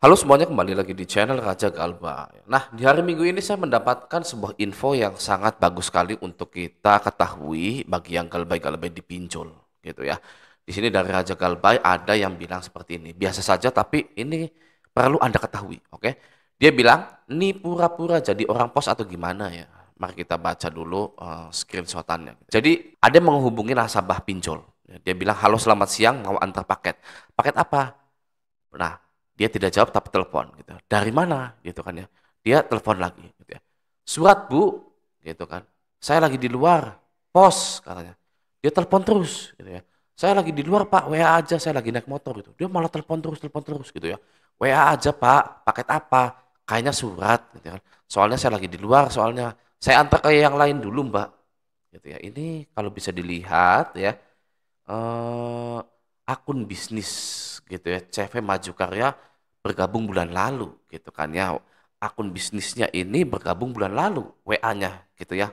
Halo semuanya, kembali lagi di channel Raja Galbay. Nah, di hari Minggu ini saya mendapatkan sebuah info yang sangat bagus sekali untuk kita ketahui bagi yang galbay-galbay di pinjol, gitu ya. Di sini dari Raja Galbay ada yang bilang seperti ini. Biasa saja, tapi ini perlu Anda ketahui, oke? Dia bilang, ini pura-pura jadi orang pos atau gimana ya? Mari kita baca dulu screenshotannya. Jadi, ada yang menghubungi nasabah pinjol. Dia bilang, halo selamat siang, mau antar paket. Paket apa? Nah, dia tidak jawab tapi telepon gitu. Dari mana gitu kan ya. Dia telepon lagi gitu ya. Surat Bu gitu kan. Saya lagi di luar pos katanya. Dia telepon terus gitu ya. Saya lagi di luar Pak, WA aja, saya lagi naik motor gitu. Dia malah telepon terus gitu ya. WA aja Pak, paket apa? Kayaknya surat gitu kan. Soalnya saya lagi di luar, soalnya saya antar ke yang lain dulu Mbak. Gitu ya. Ini kalau bisa dilihat ya, eh, akun bisnis gitu ya, CV Maju Karya bergabung bulan lalu gitu kan ya. Akun bisnisnya ini bergabung bulan lalu WA-nya gitu ya.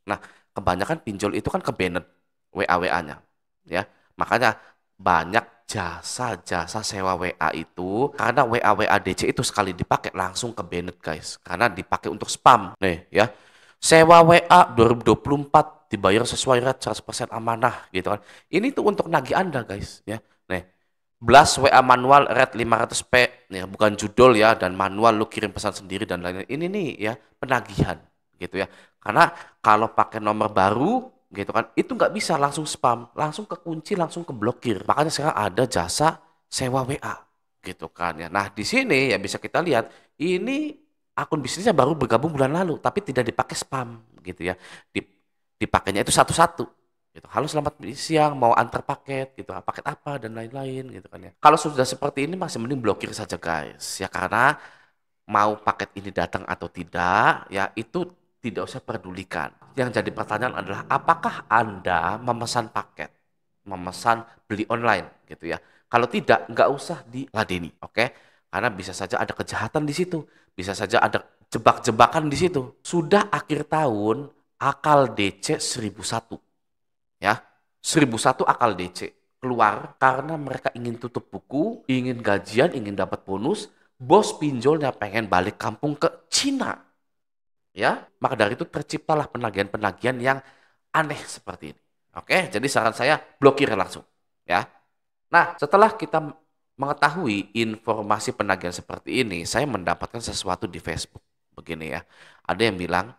Nah, kebanyakan pinjol itu kan ke banned WA-WA-nya ya. Makanya banyak jasa-jasa sewa WA itu karena WA-WA DC itu sekali dipakai langsung ke banned guys. Karena dipakai untuk spam. Nih ya. Sewa WA 2024 dibayar sesuai rate 100% amanah gitu kan. Ini tuh untuk nagih Anda guys ya. Nih, Blast WA manual rate 500p ya, bukan judul ya, dan manual lu kirim pesan sendiri dan lain-lain. Ini nih ya penagihan gitu ya. Karena kalau pakai nomor baru gitu kan itu nggak bisa langsung spam, langsung kekunci, langsung keblokir. Makanya sekarang ada jasa sewa WA gitu kan ya. Nah, di sini ya bisa kita lihat ini akun bisnisnya baru bergabung bulan lalu tapi tidak dipakai spam gitu ya. Dipakainya itu satu-satu gitu. Halo selamat siang, mau antar paket gitu. Paket apa dan lain-lain gitu kan ya. Kalau sudah seperti ini masih mending blokir saja guys. Ya karena mau paket ini datang atau tidak, ya itu tidak usah pedulikan. Yang jadi pertanyaan adalah apakah Anda memesan paket, memesan beli online gitu ya. Kalau tidak, nggak usah diladeni, oke? Karena bisa saja ada kejahatan di situ, bisa saja ada jebak-jebakan di situ. Sudah akhir tahun, akal DC 1001 ya. 1001 akal DC keluar karena mereka ingin tutup buku, ingin gajian, ingin dapat bonus, bos pinjolnya pengen balik kampung ke Cina. Ya, maka dari itu terciptalah penagihan-penagihan yang aneh seperti ini. Oke, jadi saran saya blokir langsung, ya. Nah, setelah kita mengetahui informasi penagihan seperti ini, saya mendapatkan sesuatu di Facebook. Begini ya, ada yang bilang,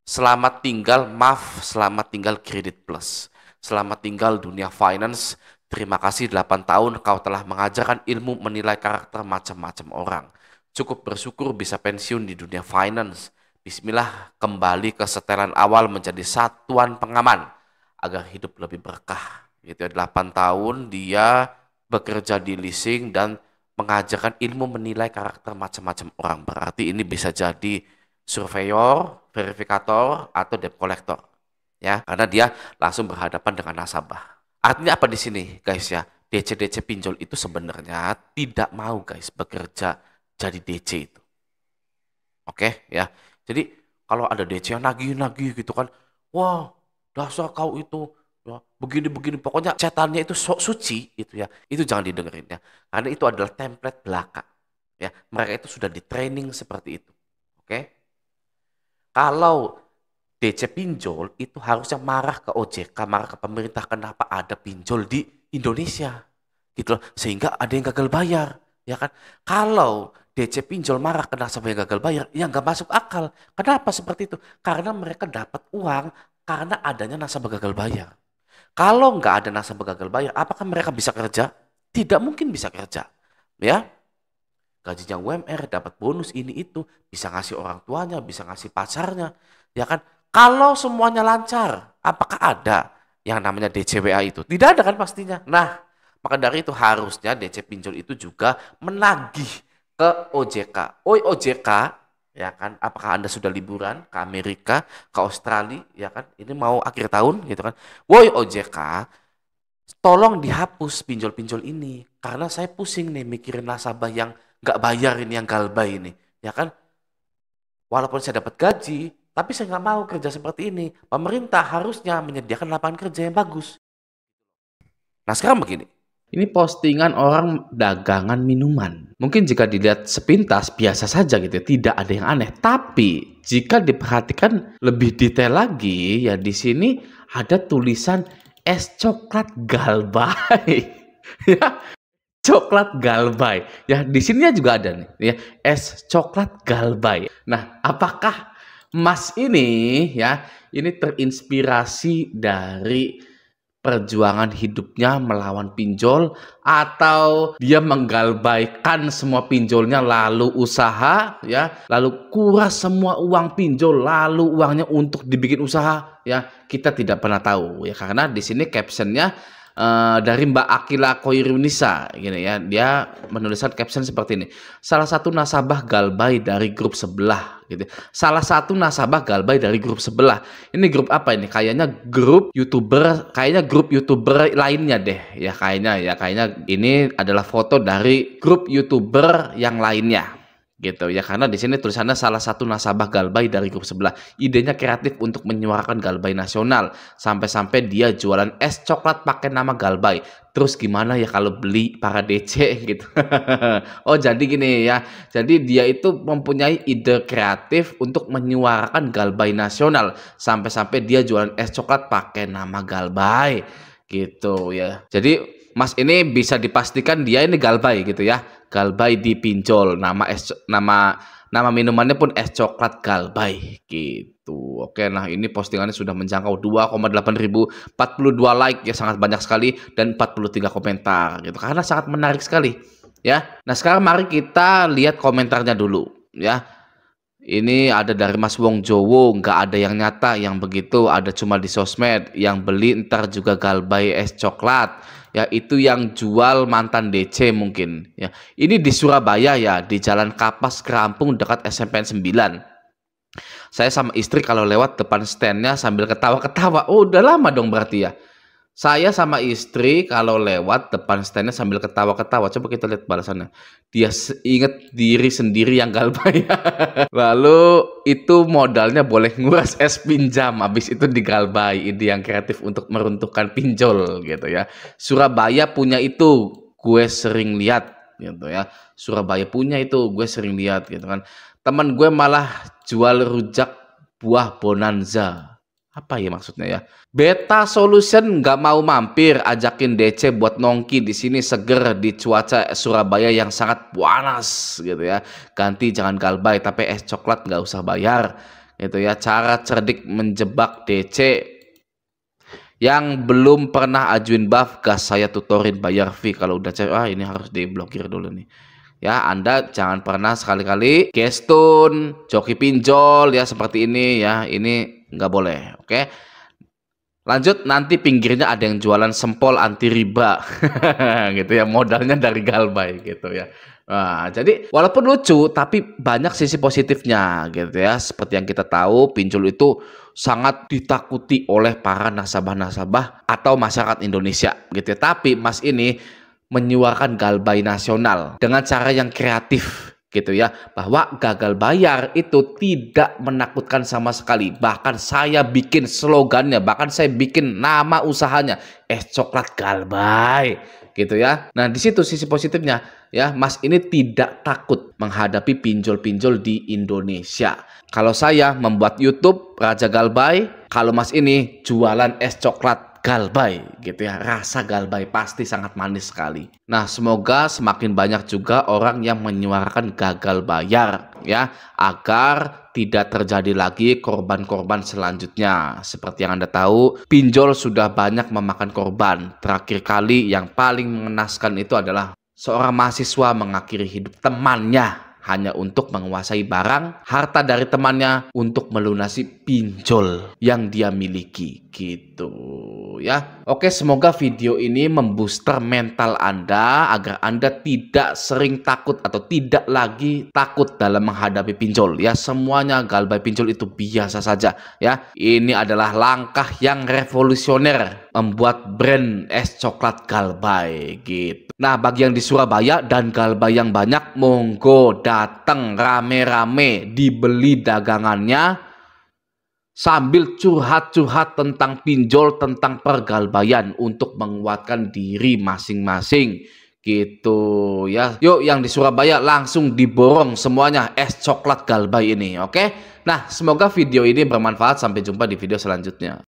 selamat tinggal MAF, selamat tinggal Kredit Plus. Selamat tinggal dunia finance. Terima kasih 8 tahun kau telah mengajarkan ilmu menilai karakter macam-macam orang. Cukup bersyukur bisa pensiun di dunia finance. Bismillah kembali ke setelan awal menjadi satuan pengaman agar hidup lebih berkah. Gitu ya, 8 tahun dia bekerja di leasing dan mengajarkan ilmu menilai karakter macam-macam orang. Berarti ini bisa jadi surveyor, verifikator, atau debt collector. Ya, karena dia langsung berhadapan dengan nasabah. Artinya apa di sini, guys ya? DC-DC pinjol itu sebenarnya tidak mau, guys, bekerja jadi DC itu. Oke, ya. Jadi kalau ada DC yang nagih-nagih gitu kan, wah, dasar kau itu ya, begini-begini, pokoknya cetannya itu sok suci gitu ya. Itu jangan didengerin ya. Karena itu adalah template belaka. Ya, mereka itu sudah di training seperti itu. Oke. Kalau DC pinjol itu harusnya marah ke OJK, marah ke pemerintah kenapa ada pinjol di Indonesia. Gitu loh. Sehingga ada yang gagal bayar, ya kan? Kalau DC pinjol marah ke nasabah yang gagal bayar, ya nggak masuk akal. Kenapa seperti itu? Karena mereka dapat uang karena adanya nasabah gagal bayar. Kalau nggak ada nasabah gagal bayar, apakah mereka bisa kerja? Tidak mungkin bisa kerja. Ya, gajinya UMR, dapat bonus ini itu, bisa ngasih orang tuanya, bisa ngasih pacarnya, ya kan? Kalau semuanya lancar, apakah ada yang namanya DCWA itu? Tidak ada kan pastinya. Nah, maka dari itu harusnya DC pinjol itu juga menagih ke OJK. Oi OJK, ya kan? Apakah Anda sudah liburan ke Amerika, ke Australia, ya kan? Ini mau akhir tahun gitu kan? Woi OJK, tolong dihapus pinjol-pinjol ini karena saya pusing nih mikirin nasabah yang nggak bayar ini, yang galbay ini, ya kan? Walaupun saya dapat gaji, tapi saya nggak mau kerja seperti ini. Pemerintah harusnya menyediakan lapangan kerja yang bagus. Nah sekarang begini, Ini postingan orang dagangan minuman. Mungkin jika dilihat sepintas biasa saja gitu ya, tidak ada yang aneh. Tapi jika diperhatikan lebih detail lagi, ya di sini ada tulisan es coklat Galbay. Ya, coklat Galbay. Ya, di sininya juga ada nih, ya, es coklat Galbay. Nah, apakah Mas ini ya, ini terinspirasi dari perjuangan hidupnya melawan pinjol, atau dia menggalbaikan semua pinjolnya lalu usaha ya, lalu kuras semua uang pinjol lalu uangnya untuk dibikin usaha ya, kita tidak pernah tahu ya, karena di sini captionnya dari Mbak Akila Koirunisa gini ya, dia menuliskan caption seperti ini: salah satu nasabah Galbay dari grup sebelah gitu. Salah satu nasabah Galbay dari grup sebelah. Ini grup apa ini? Kayaknya grup YouTuber lainnya deh ya, kayaknya ini adalah foto dari grup YouTuber yang lainnya gitu ya, karena di sini tulisannya salah satu nasabah Galbay dari grup sebelah. Idenya kreatif untuk menyuarakan Galbay nasional, sampai-sampai dia jualan es coklat pakai nama Galbay. Terus gimana ya kalau beli para DC gitu. Oh jadi gini ya, jadi dia itu mempunyai ide kreatif untuk menyuarakan Galbay nasional, sampai-sampai dia jualan es coklat pakai nama Galbay gitu ya. Jadi Mas ini bisa dipastikan dia ini Galbay gitu ya. Galbay dipinjol, nama minumannya pun es coklat Galbay gitu. Oke, nah ini postingannya sudah menjangkau 2,8 ribu, 42 like ya, sangat banyak sekali, dan 43 komentar gitu, karena sangat menarik sekali ya. Nah sekarang mari kita lihat komentarnya dulu ya. Ini ada dari Mas Wong Jowo, nggak ada yang nyata yang begitu, ada cuma di sosmed. Yang beli ntar juga Galbay es coklat. Ya itu yang jual mantan DC mungkin. Ya ini di Surabaya ya, di Jalan Kapas Kerampung dekat SMPN 9. Saya sama istri kalau lewat depan standnya sambil ketawa-ketawa. Oh udah lama dong berarti ya. Saya sama istri kalau lewat depan standnya sambil ketawa-ketawa. Coba kita lihat balasannya. Dia inget diri sendiri yang Galbay. Lalu itu modalnya boleh nguras es pinjam, habis itu di Galbay. Ini yang kreatif untuk meruntuhkan pinjol gitu ya. Surabaya punya itu, gue sering lihat gitu ya. Surabaya punya itu, gue sering lihat gitu kan. Teman gue malah jual rujak buah bonanza. Apa ya maksudnya ya? Beta Solution nggak mau mampir, ajakin DC buat nongki di sini, seger di cuaca Surabaya yang sangat panas gitu ya. Ganti jangan Galbay tapi es coklat nggak usah bayar gitu ya. Cara cerdik menjebak DC yang belum pernah ajuin buff, gas saya tutorin bayar fee. Kalau udah ini harus diblokir dulu nih. Ya, Anda jangan pernah sekali-kali gestun, joki pinjol ya seperti ini ya. Ini nggak boleh, oke? Lanjut, nanti pinggirnya ada yang jualan sempol anti riba gitu ya, modalnya dari Galbay gitu ya. Nah, jadi walaupun lucu tapi banyak sisi positifnya gitu ya. Seperti yang kita tahu, pinjol itu sangat ditakuti oleh para nasabah-nasabah atau masyarakat Indonesia gitu ya. Tapi Mas ini menyuarakan Galbay nasional dengan cara yang kreatif gitu ya, bahwa gagal bayar itu tidak menakutkan sama sekali. Bahkan saya bikin slogannya, bahkan saya bikin nama usahanya, es coklat Galbay gitu ya. Nah di situ sisi positifnya ya, Mas ini tidak takut menghadapi pinjol-pinjol di Indonesia. Kalau saya membuat YouTube Raja Galbay, kalau Mas ini jualan es coklat Galbay gitu ya, rasa Galbay pasti sangat manis sekali. Nah semoga semakin banyak juga orang yang menyuarakan gagal bayar ya, agar tidak terjadi lagi korban-korban selanjutnya. Seperti yang Anda tahu, pinjol sudah banyak memakan korban. Terakhir kali yang paling mengenaskan itu adalah seorang mahasiswa mengakhiri hidup temannya hanya untuk menguasai barang harta dari temannya untuk melunasi pinjol yang dia miliki gitu ya. Oke, semoga video ini membooster mental Anda agar Anda tidak sering takut atau tidak lagi takut dalam menghadapi pinjol ya. Semuanya Galbay pinjol itu biasa saja ya. Ini adalah langkah yang revolusioner membuat brand es coklat Galbay gitu. Nah, bagi yang di Surabaya dan Galbay yang banyak, monggo datang rame-rame dibeli dagangannya. sambil curhat-curhat tentang pinjol, tentang pergalbayan untuk menguatkan diri masing-masing gitu ya. Yuk yang di Surabaya langsung diborong semuanya es coklat galbay ini, oke? Nah, semoga video ini bermanfaat. Sampai jumpa di video selanjutnya.